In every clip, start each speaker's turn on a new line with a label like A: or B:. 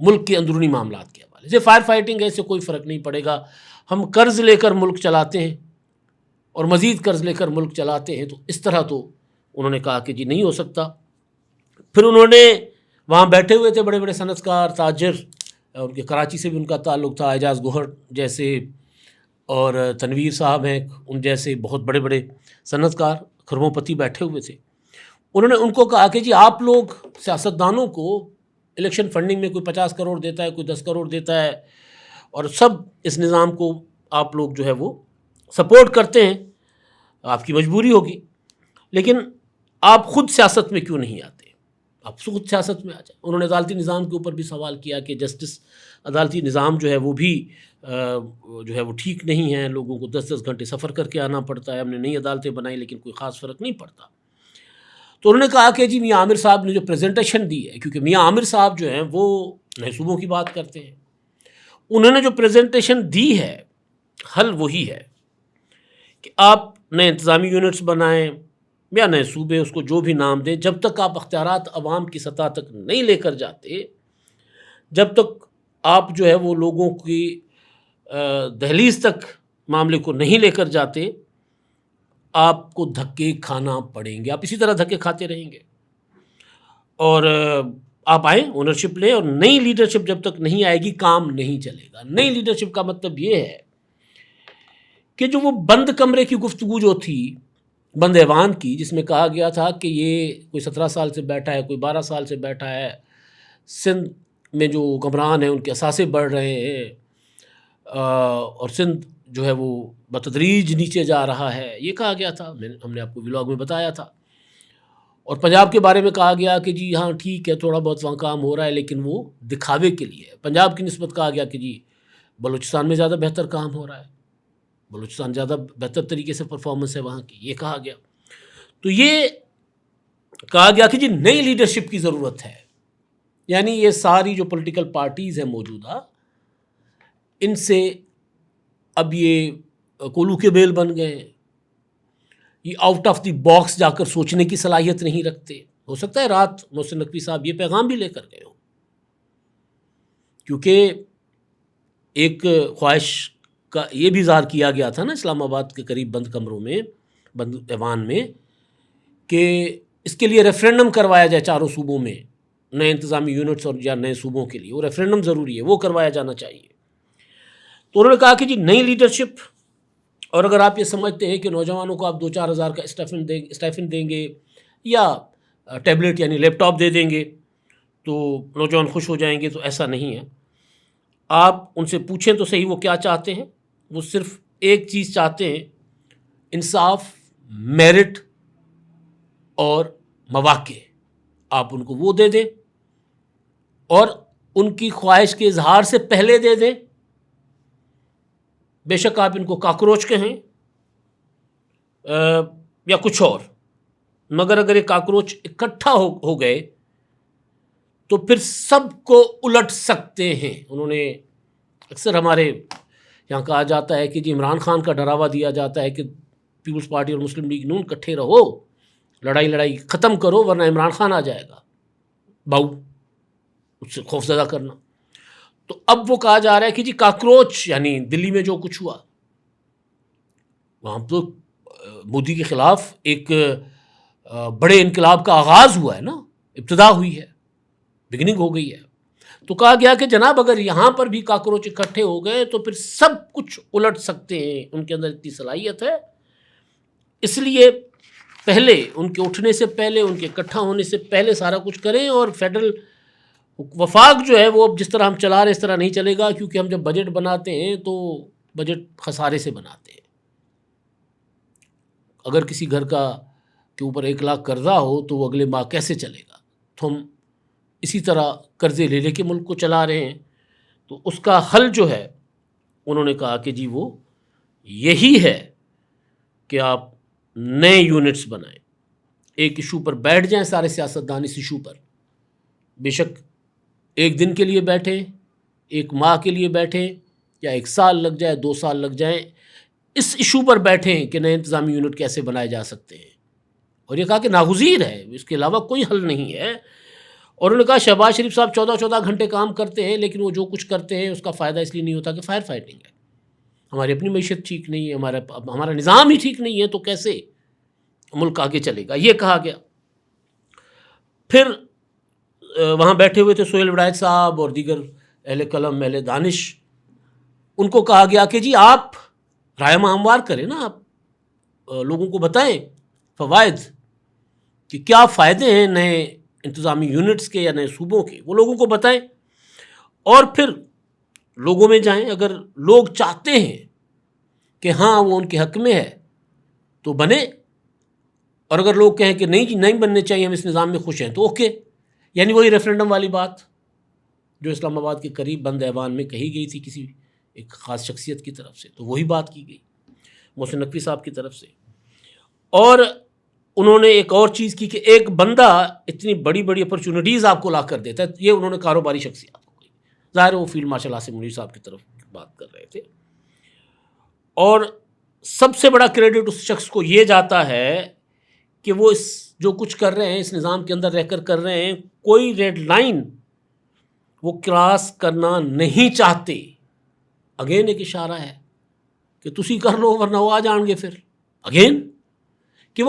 A: ملک کے اندرونی معاملات کے حوالے سے. فائر فائٹنگ ہے، اس سے کوئی فرق نہیں پڑے گا. ہم قرض لے کر ملک چلاتے ہیں اور مزید قرض لے کر ملک چلاتے ہیں، تو اس طرح تو انہوں نے کہا کہ جی نہیں ہو سکتا. پھر انہوں نے وہاں بیٹھے ہوئے تھے بڑے بڑے صنعت کار، تاجر، ان کے کراچی سے بھی ان کا تعلق تھا، اعجاز گوہر جیسے اور تنویر صاحب ہیں، ان جیسے بہت بڑے بڑے صنعت کار کھربوں پتی بیٹھے ہوئے تھے. انہوں نے ان کو کہا کہ جی آپ لوگ سیاستدانوں کو الیکشن فنڈنگ میں کوئی 50 کروڑ دیتا ہے، کوئی 10 کروڑ دیتا ہے، اور سب اس نظام کو آپ لوگ جو ہے وہ سپورٹ کرتے ہیں، آپ کی مجبوری ہوگی، لیکن آپ خود سیاست میں کیوں نہیں آتے؟ آپ خود سیاست میں آ جائیں. انہوں نے عدالتی نظام کے اوپر بھی سوال کیا کہ جسٹس عدالتی نظام جو ہے وہ بھی جو ہے وہ ٹھیک نہیں ہے، لوگوں کو 10 گھنٹے سفر کر کے آنا پڑتا ہے، ہم نے نئی عدالتیں بنائی لیکن کوئی خاص فرق نہیں پڑتا. تو انہوں نے کہا کہ جی میاں عامر صاحب نے جو پریزنٹیشن دی ہے، کیونکہ میاں عامر صاحب جو ہیں وہ نئے صوبوں کی بات کرتے ہیں، انہوں نے جو پریزنٹیشن دی ہے حل وہی ہے کہ آپ نئے انتظامی یونٹس بنائیں یا نئے صوبے، اس کو جو بھی نام دیں، جب تک آپ اختیارات عوام کی سطح تک نہیں لے کر جاتے، جب تک آپ جو ہے وہ لوگوں کی دہلیز تک معاملے کو نہیں لے کر جاتے، آپ کو دھکے کھانا پڑیں گے، آپ اسی طرح دھکے کھاتے رہیں گے. اور آپ آئیں، اونرشپ لیں، اور نئی لیڈرشپ جب تک نہیں آئے گی کام نہیں چلے گا. نئی لیڈرشپ کا مطلب یہ ہے کہ جو وہ بند کمرے کی گفتگو جو تھی، بند ایوان کی، جس میں کہا گیا تھا کہ یہ کوئی 17 سال سے بیٹھا ہے، کوئی 12 سال سے بیٹھا ہے، سندھ میں جو حکمران ہیں ان کے اثاثے بڑھ رہے ہیں، اور سندھ جو ہے وہ بتدریج نیچے جا رہا ہے، یہ کہا گیا تھا، ہم نے آپ کو ولاگ میں بتایا تھا. اور پنجاب کے بارے میں کہا گیا کہ جی ہاں ٹھیک ہے، تھوڑا بہت وہاں کام ہو رہا ہے لیکن وہ دکھاوے کے لیے ہے. پنجاب کی نسبت کہا گیا کہ جی بلوچستان میں زیادہ بہتر کام ہو رہا ہے، بلوچستان زیادہ بہتر طریقے سے پرفارمنس ہے وہاں کی، یہ کہا گیا. تو یہ کہا گیا کہ جی نئی لیڈرشپ کی ضرورت ہے. یعنی یہ ساری جو پولیٹیکل پارٹیز ہیں موجودہ، ان سے اب یہ کولو کے بیل بن گئے ہیں، یہ آؤٹ آف دی باکس جا کر سوچنے کی صلاحیت نہیں رکھتے. ہو سکتا ہے رات محسن نقوی صاحب یہ پیغام بھی لے کر گئے ہوں، کیونکہ ایک خواہش کا یہ بھی اظہار کیا گیا تھا نا اسلام آباد کے قریب بند کمروں میں، بند ایوان میں، کہ اس کے لیے ریفرینڈم کروایا جائے چاروں صوبوں میں، نئے انتظامی یونٹس اور یا نئے صوبوں کے لیے وہ ریفرینڈم ضروری ہے، وہ کروایا جانا چاہیے. تو انہوں نے کہا کہ جی نئی لیڈرشپ، اور اگر آپ یہ سمجھتے ہیں کہ نوجوانوں کو آپ 2-4 ہزار کا اسٹائفن دیں گے یا ٹیبلٹ یعنی لیپ ٹاپ دے دیں گے تو نوجوان خوش ہو جائیں گے، تو ایسا نہیں ہے. آپ ان سے پوچھیں تو صحیح وہ کیا چاہتے ہیں. وہ صرف ایک چیز چاہتے ہیں، انصاف، میرٹ اور مواقع. آپ ان کو وہ دے دیں اور ان کی خواہش کے اظہار سے پہلے دے دیں. بے شک آپ ان کو کاکروچ کہیں یا کچھ اور، مگر اگر یہ کاکروچ اکٹھا ہو گئے تو پھر سب کو الٹ سکتے ہیں. انہوں نے اکثر ہمارے یہاں کہا جاتا ہے کہ جی عمران خان کا ڈراوا دیا جاتا ہے کہ پیپلز پارٹی اور مسلم لیگ نون اکٹھے رہو، لڑائی ختم کرو ورنہ عمران خان آ جائے گا، باؤ، اس سے خوف زدہ کرنا. تو اب وہ کہا جا رہا ہے کہ جی کاکروچ، یعنی دلی میں جو کچھ ہوا وہاں تو مودی کے خلاف ایک بڑے انقلاب کا آغاز ہوا ہے نا، ابتدا ہوئی ہے، بگننگ ہو گئی ہے. تو کہا گیا کہ جناب اگر یہاں پر بھی کاکروچ اکٹھے ہو گئے تو پھر سب کچھ الٹ سکتے ہیں، ان کے اندر اتنی صلاحیت ہے. اس لیے پہلے ان کے اٹھنے سے پہلے، ان کے اکٹھا ہونے سے پہلے سارا کچھ کریں. اور فیڈرل وفاق جو ہے وہ اب جس طرح ہم چلا رہے اس طرح نہیں چلے گا، کیونکہ ہم جب بجٹ بناتے ہیں تو بجٹ خسارے سے بناتے ہیں. اگر کسی گھر کے اوپر 1 لاکھ قرضہ ہو تو وہ اگلے ماہ کیسے چلے گا؟ تو ہم اسی طرح قرضے لے کے ملک کو چلا رہے ہیں. تو اس کا حل جو ہے انہوں نے کہا کہ جی وہ یہی ہے کہ آپ نئے یونٹس بنائیں، ایک ایشو پر بیٹھ جائیں سارے سیاستدان، اس ایشو پر بے شک 1 دن کے لیے بیٹھیں، 1 ماہ کے لیے بیٹھیں، یا 1 سال لگ جائے، 2 سال لگ جائیں، اس ایشو پر بیٹھیں کہ نئے انتظامی یونٹ کیسے بنائے جا سکتے ہیں. اور یہ کہا کہ ناگزیر ہے، اس کے علاوہ کوئی حل نہیں ہے. اور انہوں نے کہا شہباز شریف صاحب 14 گھنٹے کام کرتے ہیں لیکن وہ جو کچھ کرتے ہیں اس کا فائدہ اس لیے نہیں ہوتا کہ فائر فائٹنگ ہے، ہماری اپنی معیشت ٹھیک نہیں ہے، ہمارا نظام ہی ٹھیک نہیں ہے، تو کیسے ملک آگے چلے گا، یہ کہا گیا۔ پھر وہاں بیٹھے ہوئے تھے سہیل ولایت صاحب اور دیگر اہل قلم اہل دانش، ان کو کہا گیا کہ جی آپ رائے ہموار کریں نا، آپ لوگوں کو بتائیں فوائد کہ کیا فائدے ہیں نئے انتظامی یونٹس کے یا نئے صوبوں کے، وہ لوگوں کو بتائیں اور پھر لوگوں میں جائیں۔ اگر لوگ چاہتے ہیں کہ ہاں وہ ان کے حق میں ہے تو بنے، اور اگر لوگ کہیں کہ نہیں جی نہیں بننے چاہیے، ہم اس نظام میں خوش ہیں، تو اوکے۔ یعنی وہی ریفرینڈم والی بات جو اسلام آباد کے قریب بند ایوان میں کہی گئی تھی کسی ایک خاص شخصیت کی طرف سے، تو وہی بات کی گئی محسن نقوی صاحب کی طرف سے۔ اور انہوں نے ایک اور چیز کی کہ ایک بندہ اتنی بڑی بڑی اپرچونٹیز آپ کو لا کر دیتا ہے، یہ انہوں نے کاروباری شخصیات کو کہی، ظاہر ہے وہ فیلڈ مارشل عاصم منیر صاحب کی طرف بات کر رہے تھے۔ اور سب سے بڑا کریڈٹ اس شخص کو یہ جاتا ہے کہ وہ اس جو کچھ کر رہے ہیں اس نظام کے اندر رہ کر کر رہے ہیں، کوئی ریڈ لائن وہ کراس کرنا نہیں چاہتے۔ اگین ایک اشارہ ہے کہ تسی کر لو ورنہ وہ آ جان گے، پھر اگین کہ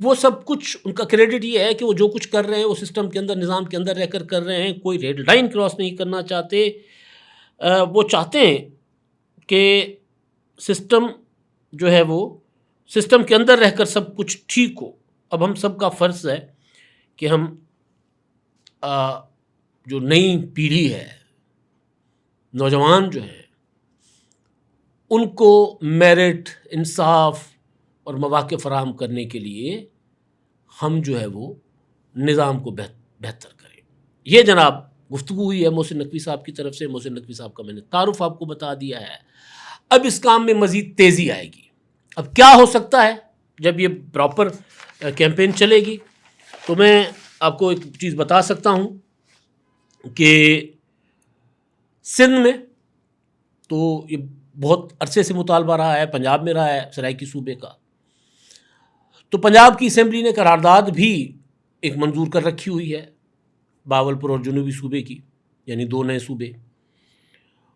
A: وہ سب کچھ ان کا کریڈٹ یہ ہے کہ وہ جو کچھ کر رہے ہیں وہ سسٹم کے اندر نظام کے اندر رہ کر رہے ہیں، کوئی ریڈ لائن کراس نہیں کرنا چاہتے۔ وہ چاہتے ہیں کہ سسٹم جو ہے وہ سسٹم کے اندر رہ کر سب کچھ ٹھیک ہو۔ اب ہم سب کا فرض ہے کہ ہم جو نئی پیڑھی ہے، نوجوان جو ہیں، ان کو میرٹ، انصاف اور مواقع فراہم کرنے کے لیے ہم جو ہے وہ نظام کو بہتر کریں۔ یہ جناب گفتگو ہوئی ہے محسن نقوی صاحب کی طرف سے۔ محسن نقوی صاحب کا میں نے تعارف آپ کو بتا دیا ہے۔ اب اس کام میں مزید تیزی آئے گی۔ اب کیا ہو سکتا ہے جب یہ پراپر کیمپین چلے گی؟ تو میں آپ کو ایک چیز بتا سکتا ہوں کہ سندھ میں تو یہ بہت عرصے سے مطالبہ رہا ہے، پنجاب میں رہا ہے، سرائکی صوبے کا، تو پنجاب کی اسمبلی نے قرارداد بھی ایک منظور کر رکھی ہوئی ہے، باولپور اور جنوبی صوبے کی، یعنی 2 نئے صوبے۔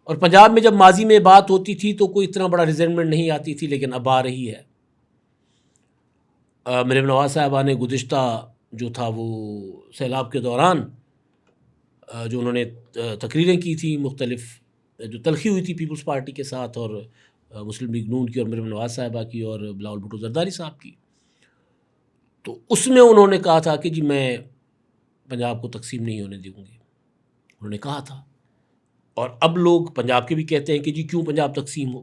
A: اور پنجاب میں جب ماضی میں بات ہوتی تھی تو کوئی اتنا بڑا ریزنٹمنٹ نہیں آتی تھی، لیکن اب آ رہی ہے۔ مریم نواز صاحبہ نے گزشتہ جو تھا وہ سیلاب کے دوران جو انہوں نے تقریریں کی تھیں، مختلف جو تلخی ہوئی تھی پیپلز پارٹی کے ساتھ اور مسلم لیگ نون کی اور مریم نواز صاحبہ کی اور بلاول بھٹو زرداری صاحب کی، تو اس میں انہوں نے کہا تھا کہ جی میں پنجاب کو تقسیم نہیں ہونے دوں گی، انہوں نے کہا تھا۔ اور اب لوگ پنجاب کے بھی کہتے ہیں کہ جی کیوں پنجاب تقسیم ہو،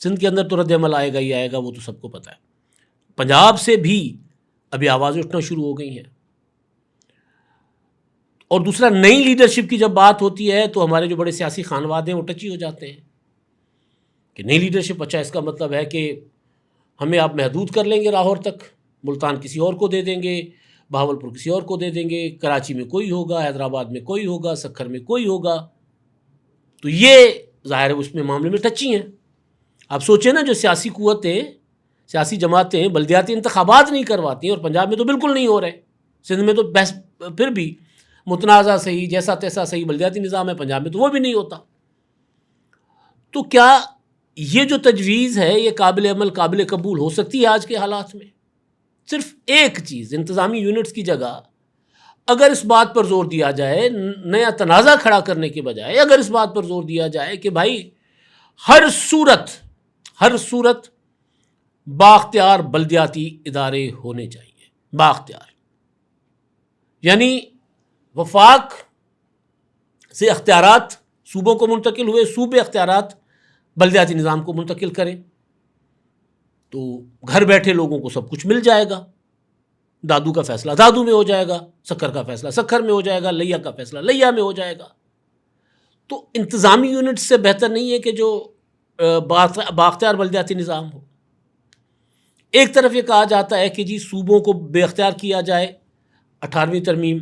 A: سندھ کے اندر تو رد عمل آئے گا ہی آئے گا، وہ تو سب کو پتہ ہے۔ پنجاب سے بھی ابھی آوازیں اٹھنا شروع ہو گئی ہیں۔ اور دوسرا، نئی لیڈرشپ کی جب بات ہوتی ہے تو ہمارے جو بڑے سیاسی خانواد ہیں وہ ٹچی ہو جاتے ہیں کہ نئی لیڈرشپ، اچھا اس کا مطلب ہے کہ ہمیں آپ محدود کر لیں گے لاہور تک، ملتان کسی اور کو دے دیں گے، بہاولپور کسی اور کو دے دیں گے، کراچی میں کوئی ہوگا، حیدرآباد میں کوئی ہوگا، سکھر میں کوئی ہوگا۔ تو یہ ظاہر ہے اس میں معاملے میں ٹچی ہیں۔ آپ سوچیں نا، جو سیاسی قوتیں، سیاسی جماعتیں بلدیاتی انتخابات نہیں کرواتی ہیں، اور پنجاب میں تو بالکل نہیں ہو رہے، سندھ میں تو بحث پھر بھی متنازع صحیح، جیسا تیسا صحیح بلدیاتی نظام ہے، پنجاب میں تو وہ بھی نہیں ہوتا۔ تو کیا یہ جو تجویز ہے یہ قابل عمل، قابل قبول ہو سکتی ہے آج کے حالات میں؟ صرف ایک چیز، انتظامی یونٹس کی جگہ اگر اس بات پر زور دیا جائے، نیا تنازع کھڑا کرنے کے بجائے اگر اس بات پر زور دیا جائے کہ بھائی ہر صورت بااختیار بلدیاتی ادارے ہونے چاہیے، بااختیار، یعنی وفاق سے اختیارات صوبوں کو منتقل ہوئے، صوبے اختیارات بلدیاتی نظام کو منتقل کریں، تو گھر بیٹھے لوگوں کو سب کچھ مل جائے گا۔ دادو کا فیصلہ دادو میں ہو جائے گا، سکھر کا فیصلہ سکھر میں ہو جائے گا، لیا کا فیصلہ لیا میں ہو جائے گا۔ تو انتظامی یونٹ سے بہتر نہیں ہے کہ جو بااختیار بلدیاتی نظام ہو۔ ایک طرف یہ کہا جاتا ہے کہ جی صوبوں کو بے اختیار کیا جائے، 18ویں ترمیم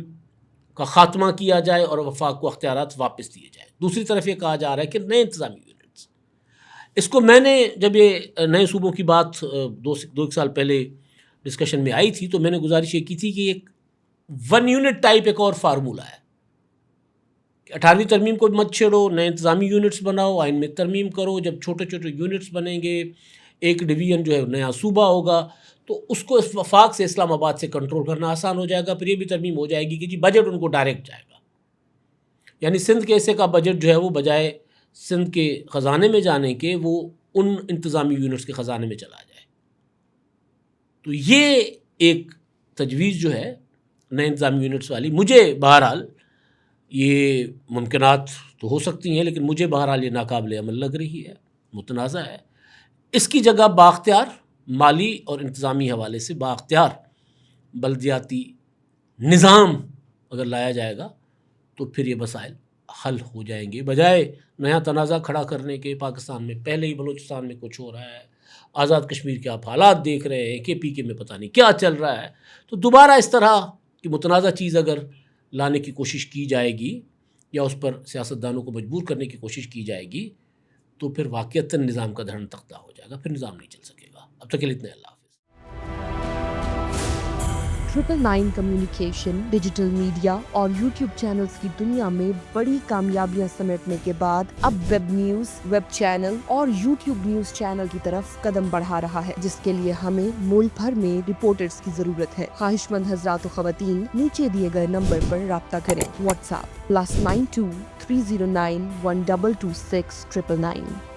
A: کا خاتمہ کیا جائے اور وفاق کو اختیارات واپس دیے جائیں۔ دوسری طرف یہ کہا جا رہا ہے کہ نئے انتظامی یونٹس، اس کو میں نے جب یہ نئے صوبوں کی بات 2 سال پہلے ڈسکشن میں آئی تھی تو میں نے گزارش یہ کی تھی کہ ایک 1 یونٹ ٹائپ ایک اور فارمولہ ہے کہ 18ویں ترمیم کو مت چھیڑو، نئے انتظامی یونٹس بناؤ، آئین میں ترمیم کرو. جب چھوٹے چھوٹے یونٹس بنیں گے، ایک ڈویژن جو ہے نیا صوبہ ہوگا، تو اس کو وفاق سے اسلام آباد سے کنٹرول کرنا آسان ہو جائے گا. پھر یہ بھی ترمیم ہو جائے گی کہ جی بجٹ ان کو ڈائریکٹ جائے گا، یعنی سندھ کے حصے کا بجٹ جو ہے وہ بجائے سندھ کے خزانے میں جانے کے وہ ان انتظامی یونٹس کے خزانے میں چلا جائے. تو یہ ایک تجویز جو ہے نئے انتظامی یونٹس والی، مجھے بہرحال یہ ممکنات تو ہو سکتی ہیں، لیکن مجھے بہرحال یہ ناقابل عمل لگ رہی ہے، متنازع ہے. اس کی جگہ بااختیار مالی اور انتظامی حوالے سے بااختیار بلدیاتی نظام اگر لایا جائے گا تو پھر یہ مسائل حل ہو جائیں گے، بجائے نیا تنازع کھڑا کرنے کے. پاکستان میں پہلے ہی بلوچستان میں کچھ ہو رہا ہے، آزاد کشمیر کے آپ حالات دیکھ رہے ہیں، KPK میں پتہ نہیں کیا چل رہا ہے. تو دوبارہ اس طرح کی متنازع چیز اگر لانے کی کوشش کی جائے گی یا اس پر سیاستدانوں کو مجبور کرنے کی کوشش کی جائے گی تو پھر واقعتاً نظام کا دھڑن تختہ ہو جائے گا، پھر نظام نہیں چل سکے گا. اب تک کے لیے اتنے، اللہ حافظ.
B: 999 کمیونیکیشن، ڈیجیٹل میڈیا اور یوٹیوب چینلز کی دنیا میں بڑی کامیابیاں سمیٹنے کے بعد اب ویب نیوز، ویب چینل اور یوٹیوب نیوز چینل کی طرف قدم بڑھا رہا ہے، جس کے لیے ہمیں ملک بھر میں رپورٹرز کی ضرورت ہے. خواہش مند حضرات و خواتین نیچے دیے گئے نمبر پر رابطہ کریں. What's app +92 309 1226 999.